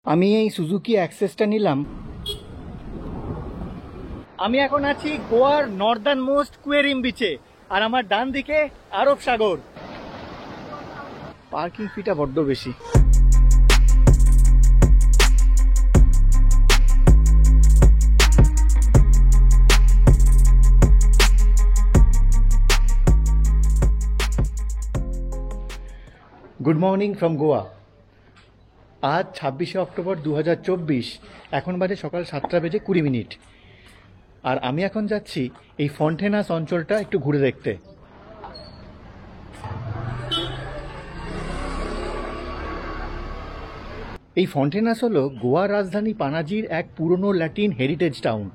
আমি এই সুজুকি অ্যাক্সেসটা নিলাম। আমি এখন আছি গোয়ার নর্দার্ন মোস্ট কুয়েরিম বিচে, আর আমার ডান দিকে আরব সাগর। পার্কিং ফিটা বড্ড বেশি। Good morning from Goa. আজ 26শে অক্টোবর 2024, এখন বাজে সকাল 7:20। আর আমি এখন যাচ্ছি এই ফন্টেনাস অঞ্চলটা একটু ঘুরে দেখতে। এই ফন্টেনাস হলো গোয়ার রাজধানী পানাজির এক পুরনো ল্যাটিন হেরিটেজ টাউন।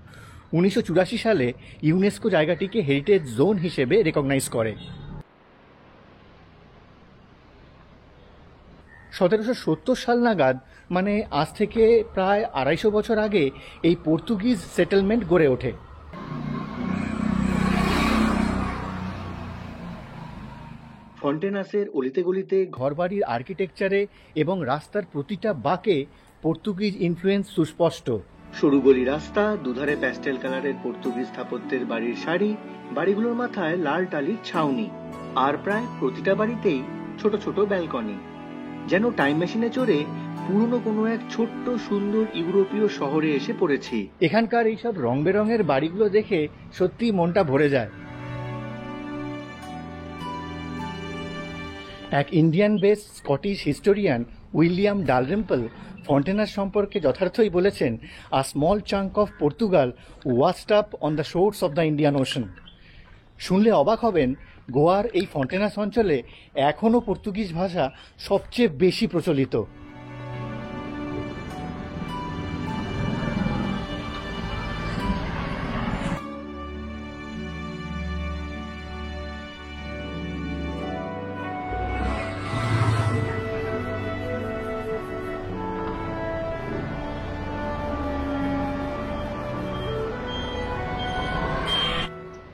1984 সালে ইউনেস্কো জায়গাটিকে হেরিটেজ জোন হিসেবে রেকগনাইজ করে। 1770 সাল নাগাদ, মানে আজ থেকে প্রায় 250 বছর আগে, এই পর্তুগিজ সেটেলমেন্ট গড়ে ওঠে। ফন্টেনাসের অলিতে গলিতে, ঘরবাড়ির আর্কিটেকচারে এবং রাস্তার প্রতিটা বাঁকে পর্তুগিজ ইনফ্লুয়েন্স সুস্পষ্ট। সরু গলি রাস্তা, দুধারে প্যাস্টেল কালারের পর্তুগিজ স্থাপত্যের বাড়ির সারি, বাড়িগুলোর মাথায় লাল টালির ছাউনি, আর প্রায় প্রতিটা বাড়িতেই ছোট ছোট ব্যালকনি। যেন টাইম মেশিনে চড়ে পুরনো কোনো এক ছোট্ট সুন্দর ইউরোপীয় শহরে এসে পড়েছি। এখানকার এইসব রং বেরঙের বাড়িগুলো দেখে সত্যি মনটা ভরে যায়। এক Indian base Scottish historian William Dalrymple Fontainhas সম্পর্কে যথার্থই বলেছেন, a small chunk of Portugal washed up on the shores of the Indian Ocean. শুনলে অবাক হবেন, গোয়ার এই ফন্টেনাস অঞ্চলে এখনও পর্তুগিজ ভাষা সবচেয়ে বেশি প্রচলিত।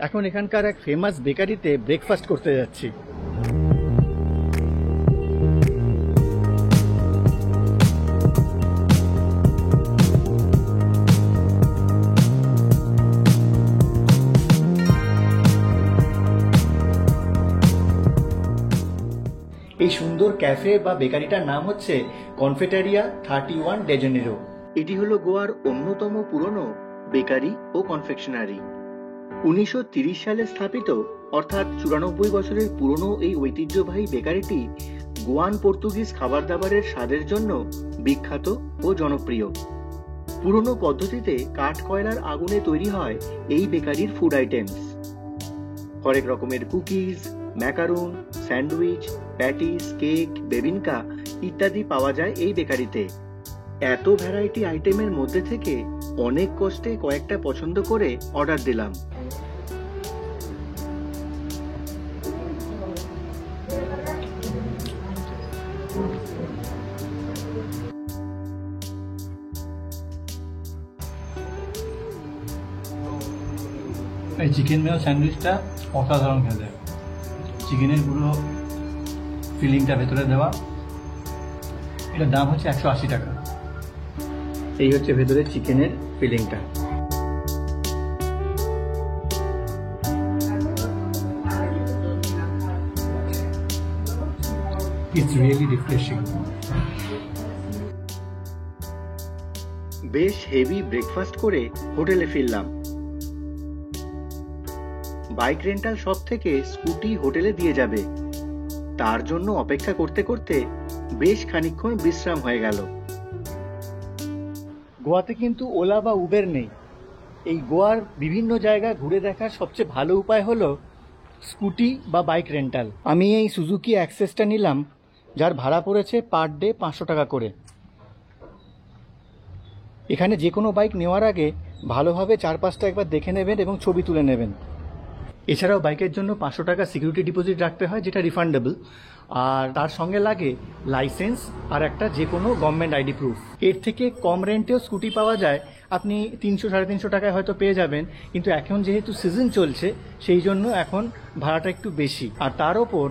এখন এখানকার এক ফেমাস বেকারিতে ব্রেকফাস্ট করতে যাচ্ছি। এই সুন্দর ক্যাফে বা বেকারিটার নাম হচ্ছে কনফেটারিয়া 31 ডে জেনেরো। এটি হলো গোয়ার অন্যতম পুরনো বেকারি ও কনফেকশনারি। 1930 সালে স্থাপিত, অর্থাৎ 94 বছরের পুরনো এই ঐতিহ্যবাহী বেকারিটি গোয়ান পর্তুগিজ খাবার দাবারের স্বাদের জন্য বিখ্যাত ও জনপ্রিয়। পুরনো পদ্ধতিতে কাঠ কয়লার আগুনে তৈরি হয় এই বেকারির ফুড আইটেমস। হরেক রকমের কুকিজ, ম্যাকারুন, স্যান্ডউইচ, প্যাটিস, কেক, বেবিনকা ইত্যাদি পাওয়া যায় এই বেকারিতে। এত ভ্যারাইটি আইটেমের মধ্যে থেকে অনেক কষ্টে কয়েকটা পছন্দ করে অর্ডার দিলাম। এই চিকেন মেও স্যান্ডউইচটা অসাধারণ খেতে। চিকেনের পুরো ফিলিংটা ভেতরে দেওয়া। এটার দাম হচ্ছে 180 টাকা। এই হচ্ছে ভেতরে চিকেনের ফিলিংটা। It's really refreshing. বেশ হেভি ব্রেকফাস্ট করে হোটেলে ফিরলাম। বাইক রেন্টাল শপ থেকে স্কুটি হোটেলে দিয়ে যাবে, তার জন্য অপেক্ষা করতে করতে বেশ খানিকক্ষণ বিশ্রাম হয়ে গেল। গোয়াতে কিন্তু ওলা বা উবের নেই। এই গোয়ার বিভিন্ন জায়গা ঘুরে দেখার সবচেয়ে ভালো উপায় হলো স্কুটি বা বাইক রেন্টাল। আমি এই সুজুকি অ্যাক্সেসটা নিলাম, যার ভাড়া পড়েছে পার ডে 500 টাকা করে। এখানে যে কোনো বাইক নেওয়ার আগে ভালোভাবে 4-5টা একবার দেখে নেবেন এবং ছবি তুলে নেবেন। এছাড়াও বাইকের জন্য 500 টাকা সিকিউরিটি ডিপোজিট রাখতে হয়, যেটা রিফান্ডেবল। আর তার সঙ্গে লাগে লাইসেন্স আর একটা যে কোনো গভর্নমেন্ট আইডি প্রুফ। এর থেকে কম রেন্টেও স্কুটি পাওয়া যায়, আপনি 300-350 টাকায় হয়তো পেয়ে যাবেন। কিন্তু এখন যেহেতু সিজন চলছে, সেই জন্য এখন ভাড়াটা একটু বেশি। আর তার ওপর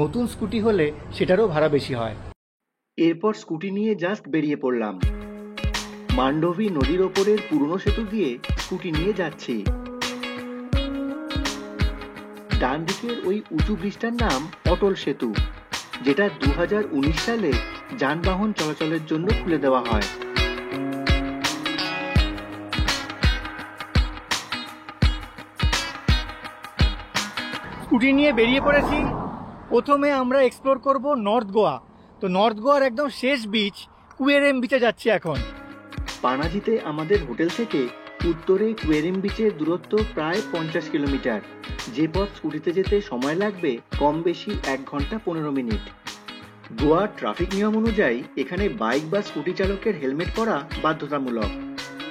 নতুন স্কুটি হলে সেটারও ভাড়া বেশি হয়। এরপর স্কুটি নিয়ে জাস্ট বেরিয়ে পড়লাম। মান্ডোভি নদীর ওপরের পুরনো সেতু দিয়ে স্কুটি নিয়ে যাচ্ছি। ডান দিকের ওই উঁচু ব্রিজটার নাম অটল সেতু, যেটা 2019 সালে যানবাহন চলাচলের জন্য খুলে দেওয়া হয়। স্কুটি নিয়ে বেরিয়ে পড়েছি। প্রথমে আমরা এক্সপ্লোর করব নর্থ গোয়া। তো নর্থ গোয়ার একদম শেষ বিচ কুয়েরেম বিচে যাচ্ছি এখন। পানাজিতে আমাদের হোটেল থেকে উত্তরে কুয়েরেম বিচের দূরত্ব প্রায় 50 কিলোমিটার, যে পথ স্কুটিতে যেতে সময় লাগবে কম বেশি 1 ঘন্টা 15 মিনিট। গোয়ার ট্রাফিক নিয়ম অনুযায়ী এখানে বাইক বা স্কুটি চালকের হেলমেট পরা বাধ্যতামূলক।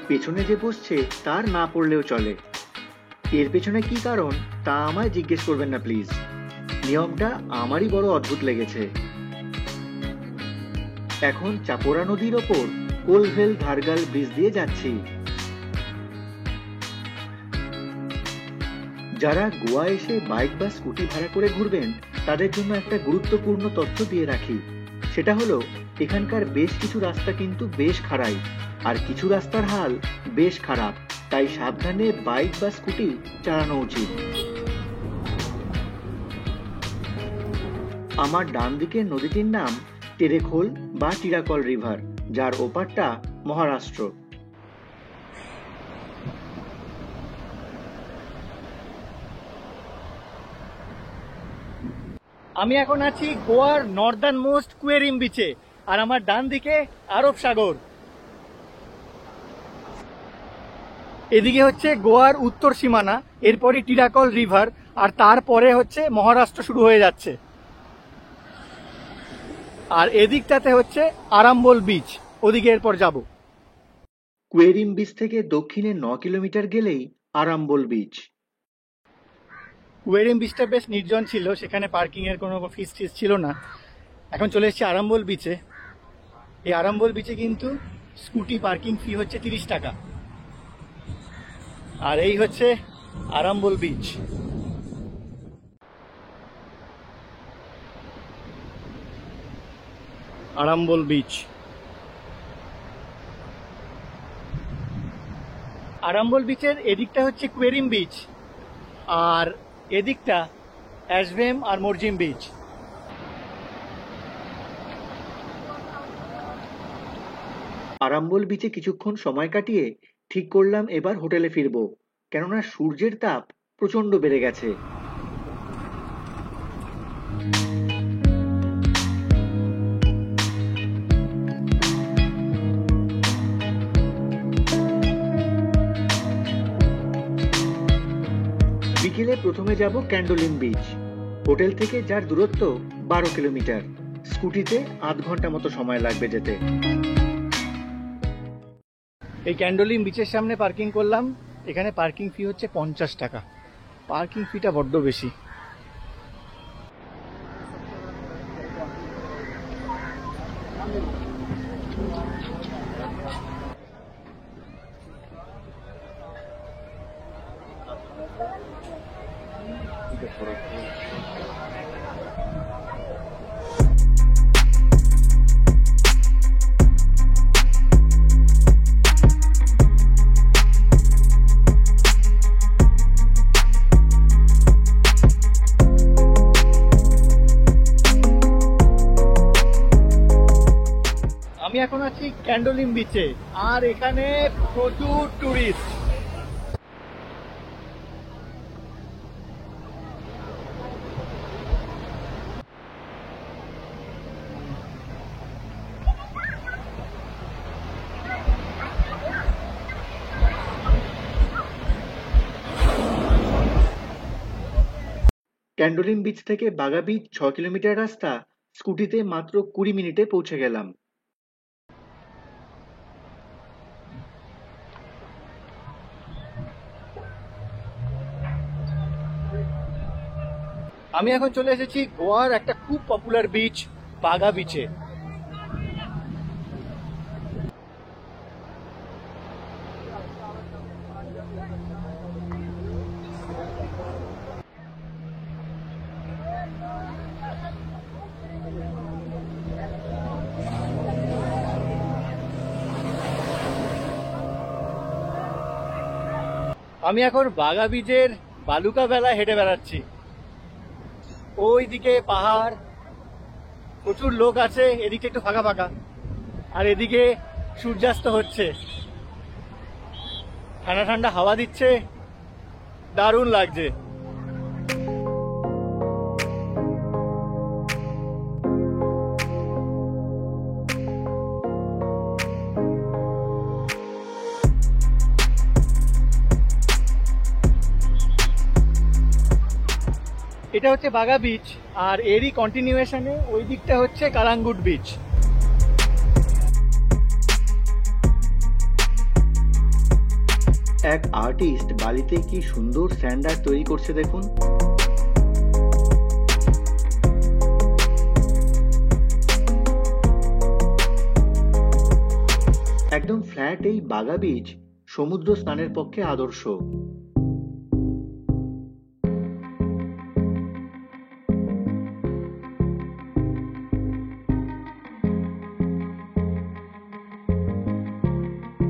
পেছনে যে বসছে তার না পড়লেও চলে। এর পেছনে কি কারণ তা আমায় জিজ্ঞেস করবেন না প্লিজ। নিয়মটা আমারই বড় অদ্ভুত লেগেছে। এখন চাপোরা নদীর ওপর কোলভেল ধারগাল ব্রিজ দিয়ে যাচ্ছি। যারা গোয়া এসে বাইক বা স্কুটি ভাড়া করে ঘুরবেন তাদের জন্য একটা গুরুত্বপূর্ণ তথ্য দিয়ে রাখি। সেটা হলো এখানকার বেশ কিছু রাস্তা কিন্তু বেশ খারাই, আর কিছু রাস্তার হাল বেশ খারাপ, তাই সাবধানে বাইক বা স্কুটি চালানো উচিত। আমার ডান দিকের নদীটির নাম টেরেখোল বা টিরাকল রিভার, যার ওপারটা মহারাষ্ট্র। আমি এখন আছি গোয়ার নর্দার্ন মোস্ট কুয়েরিম বিচে, আর আমার ডান দিকে আরব সাগর। এদিকে হচ্ছে গোয়ার উত্তর সীমানা, এরপরই টিরাকল রিভার, আর তারপরে হচ্ছে মহারাষ্ট্র শুরু হয়ে যাচ্ছে। আর এদিকটাতে হচ্ছে আরাম্বল বিচ, ওদিকে এরপর যাব। কুয়েরিম বিচ থেকে দক্ষিণে 9 কিলোমিটার গেলেই আরাম্বল বিচ। কুয়েরিম বিচটা বেশ নির্জন ছিল, সেখানে পার্কিং এর কোনো ফিস টিস ছিল না। এখন চলে এসেছি আরাম্বল বিচে। এই আরাম্বল বিচে কিন্তু স্কুটি পার্কিং ফি হচ্ছে 30 টাকা। আর এই হচ্ছে আরাম্বল বিচ। আরাম্বল বিচ। আরাম্বল বিচের এদিকটা হচ্ছে কুয়েরিম বিচ, আর এদিকটা অ্যাশভেম আর মরজিম বিচ। আরাম্বল বিচে কিছুক্ষণ সময় কাটিয়ে ঠিক করলাম এবার হোটেলে ফিরবো, কেননা সূর্যের তাপ প্রচন্ড বেড়ে গেছে। বিকেলে প্রথমে যাব ক্যান্ডোলিম বিচ, হোটেল থেকে যার দূরত্ব 12 কিলোমিটার। স্কুটিতে আধ ঘন্টা মতো সময় লাগবে যেতে। এই ক্যান্ডোলিম বিচের সামনে পার্কিং করলাম। এখানে পার্কিং ফি হচ্ছে 50 টাকা। পার্কিং ফিটা বড্ড বেশি। আমি এখন আছি ক্যান্ডোলিম বিচে, আর এখানে প্রচুর টুরিস্ট। ক্যান্ডোলিম বিচ থেকে বাগা বিচ 6 কিলোমিটার রাস্তা স্কুটিতে মাত্র 20 মিনিটে পৌঁছে গেলাম। আমি এখন চলে এসেছি গোয়ার একটা খুব পপুলার বিচ, বাগা বিচে। আমি এখন বাগা বীচের বালুকা বেলা হেঁটে বেড়াচ্ছি। ওইদিকে পাহাড়, প্রচুর লোক আছে, এদিকে একটু ফাঁকা ফাঁকা, আর এদিকে সূর্যাস্ত হচ্ছে, ঠান্ডা ঠান্ডা হাওয়া দিচ্ছে, দারুণ লাগছে। এটা হচ্ছে বাগা বিচ, আর এরই কন্টিনিউয়েশনে ওই দিকটা হচ্ছে কালাঙ্গুট বিচ। এক আর্টিস্ট বালিতে কি সুন্দর স্যান্ড আর্ট তৈরি করছে দেখুন। একদম ফ্ল্যাট এই বাগা বিচ সমুদ্র স্নানের পক্ষে আদর্শ।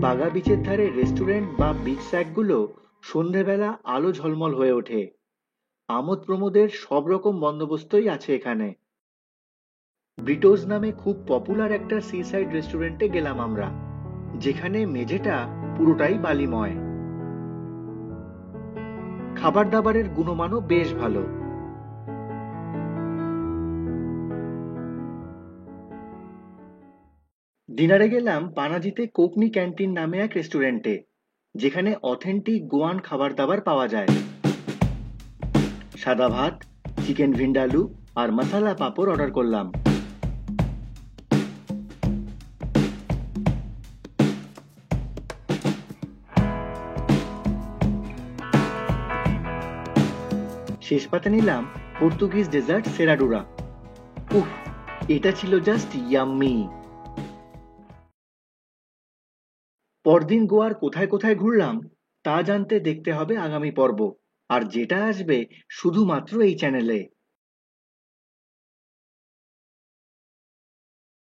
বাগা বিচের ধারে রেস্টুরেন্ট বা বিচ স্যাকগুলো সন্ধেবেলা আলো ঝলমল হয়ে ওঠে। আমোদ প্রমোদের সব রকম বন্দোবস্তই আছে এখানে। ব্রিটোজ নামে খুব পপুলার একটা সি সাইড রেস্টুরেন্টে গেলাম আমরা, যেখানে মেঝেটা পুরোটাই বালিময়। খাবার দাবারের গুণমানও বেশ ভালো। ডিনারে গেলাম পানাজিতে কোকনি ক্যান্টিন নামে এক রেস্টুরেন্টে, যেখানে অথেন্টিক গোয়ান খাবার দাবার পাওয়া যায়। সাদা ভাত, চিকেন ভিন্ডালু আর মশালা পাঁপড় অর্ডার করলাম। শেষ পাতে নিলাম পর্তুগিজ ডেজার্ট সেরাডুরা। উফ, এটা ছিল জাস্ট ইয়াম্মি। পরদিন গোয়ার কোথায় কোথায় ঘুরলাম তা জানতে দেখতে হবে আগামী পর্ব, আর যেটা আসবে শুধুমাত্র এই চ্যানেলে।